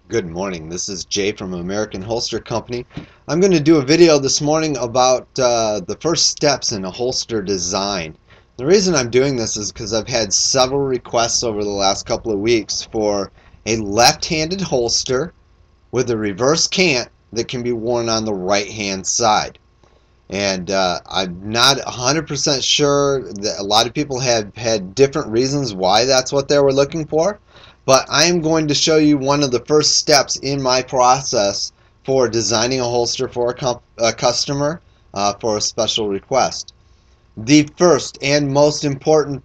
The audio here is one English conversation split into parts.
Good morning. This is Jay from American Holster Company. I'm going to do a video this morning about the first steps in a holster design. The reason I'm doing this is because I've had several requests over the last couple of weeks for a left-handed holster with a reverse cant that can be worn on the right-hand side. And I'm not 100% sure that a lot of people have had different reasons why that's what they were looking for. But I am going to show you one of the first steps in my process for designing a holster for a customer for a special request. The first and most important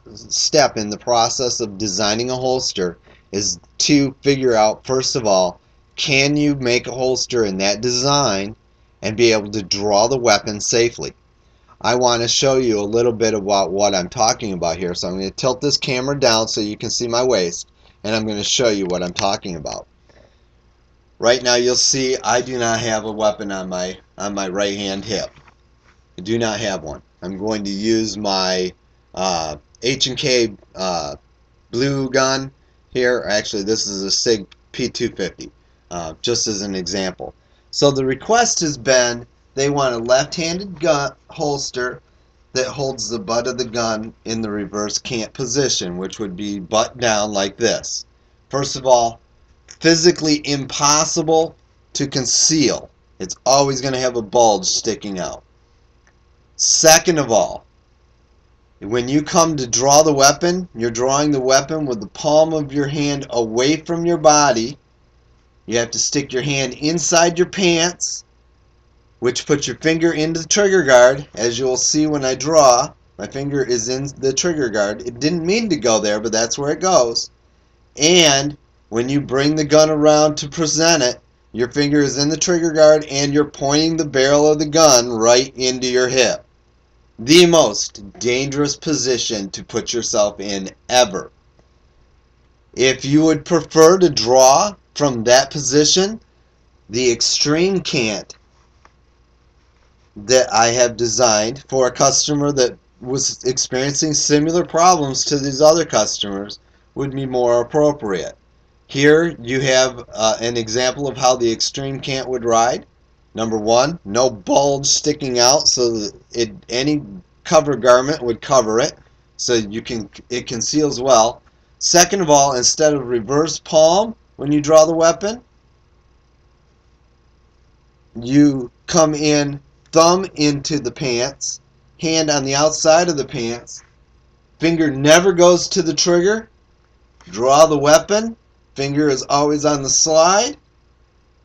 step in the process of designing a holster is to figure out, first of all, can you make a holster in that design and be able to draw the weapon safely. I want to show you a little bit about what I'm talking about here. So I'm going to tilt this camera down so you can see my waist, and I'm going to show you what I'm talking about. Right now you'll see I do not have a weapon on my right hand hip. I do not have one. I'm going to use my H&K blue gun here. Actually, this is a SIG P250, just as an example. So the request has been they want a left-handed gun holster that holds the butt of the gun in the reverse cant position, which would be butt down like this. First of all, physically impossible to conceal. It's always going to have a bulge sticking out. Second of all, when you come to draw the weapon, you're drawing the weapon with the palm of your hand away from your body. You have to stick your hand inside your pants, which puts your finger into the trigger guard. As you'll see when I draw, my finger is in the trigger guard. It didn't mean to go there, but that's where it goes. And when you bring the gun around to present it, your finger is in the trigger guard and you're pointing the barrel of the gun right into your hip. The most dangerous position to put yourself in ever. If you would prefer to draw from that position, the extreme cant that I have designed for a customer that was experiencing similar problems to these other customers would be more appropriate. Here you have an example of how the extreme cant would ride. Number one, no bulge sticking out, so that any cover garment would cover it, so it conceals well. Second of all, instead of reverse palm when you draw the weapon, you come in thumb into the pants, hand on the outside of the pants, finger never goes to the trigger, draw the weapon, finger is always on the slide.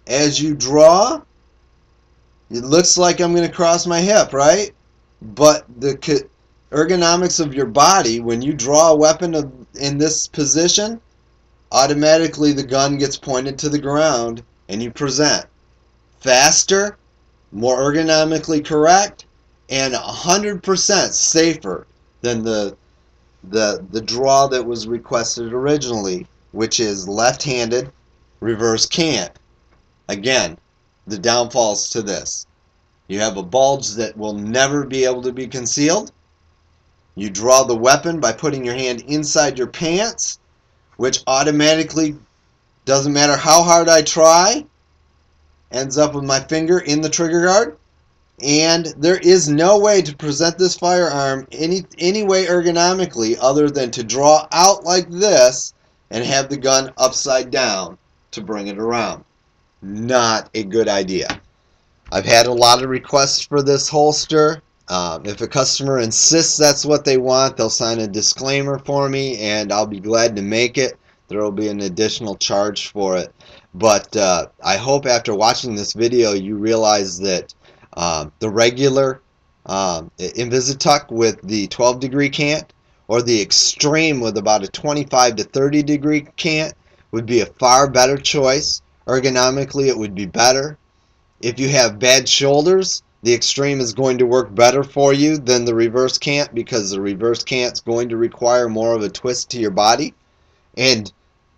As you draw, it looks like I'm going to cross my hip, right? But the ergonomics of your body, when you draw a weapon in this position, automatically the gun gets pointed to the ground and you present. Faster, more ergonomically correct, and 100% safer than the draw that was requested originally, which is left-handed reverse cant. Again, the downfalls to this: you have a bulge that will never be able to be concealed. You draw the weapon by putting your hand inside your pants, which automatically, doesn't matter how hard I try, ends up with my finger in the trigger guard. And there is no way to present this firearm any way ergonomically other than to draw out like this and have the gun upside down to bring it around. Not a good idea. I've had a lot of requests for this holster. If a customer insists that's what they want, they'll sign a disclaimer for me and I'll be glad to make it. There will be an additional charge for it. But I hope after watching this video you realize that the regular Invisi-Tuck with the 12-degree cant or the extreme with about a 25 to 30-degree cant would be a far better choice. Ergonomically it would be better. If you have bad shoulders, the extreme is going to work better for you than the reverse cant, because the reverse cant is going to require more of a twist to your body. And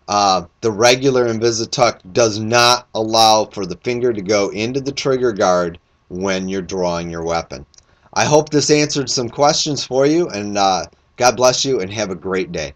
the regular Invisi-Tuck does not allow for the finger to go into the trigger guard when you're drawing your weapon. I hope this answered some questions for you, and God bless you and have a great day.